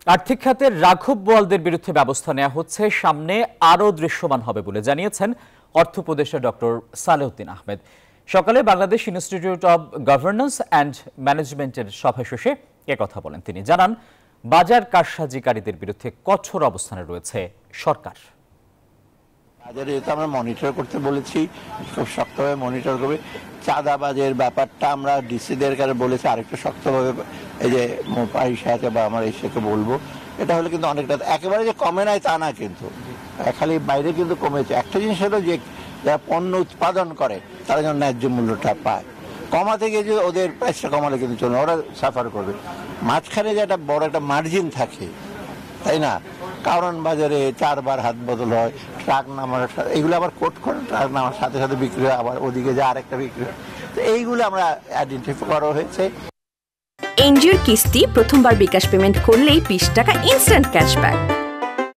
আর্থিক খাতের রাঘব বোয়ালদের বিরুদ্ধে ব্যবস্থা নেওয়া হচ্ছে, সামনে আরও দৃশ্যমান হবে বলে জানিয়েছেন অর্থ উপদেষ্টা ডক্টর সালেউদ্দিন আহমেদ। সকালে Bangladesh institute of governance and ম্যানেজমেন্টের সভা শেষে একথা বলেন তিনি। জানান, বাজার কারসাজিকারীদের বিরুদ্ধে কঠোর অবস্থানে রয়েছে সরকার। বাজারে তো আমরা মনিটর করতে বলেছি, খুব শক্তভাবে মনিটর করবে। চাঁদাবাজের ব্যাপারটা আমরা ডিসিদের কাছে বলেছি আরেকটু শক্তভাবে, এই যে মোপাই সাথে বা আমার এই সাথে বলবো। এটা হলে কিন্তু অনেকটা, একেবারে যে কমে নাই তা না, কিন্তু খালি বাইরে কিন্তু কমেছে। একটা জিনিস হলো যে যারা পণ্য উৎপাদন করে তারা যেন ন্যায্য মূল্যটা পায়। কমাতে গিয়ে যে ওদের প্রাইসটা কমালে কিন্তু চলবে, ওরা সাফার করবে। মাঝখানে যে একটা বড় একটা মার্জিন থাকে, তাই না? কারণ বাজারে 4 বার হাত বদল হয়, ট্রাক নামার এগুলো আবার কোট করে, ট্রাক নামার সাথে সাথে বিক্রি হয়, আবার ওদিকে যে আরেকটা বিক্রি হয়। তো এইগুলো আমরা আইডেন্টিফাই করা হয়েছে। এনজিওর কিস্তি প্রথমবার বিকাশ পেমেন্ট করলেই 20 টাকা ইনস্ট্যান্ট ক্যাশব্যাক।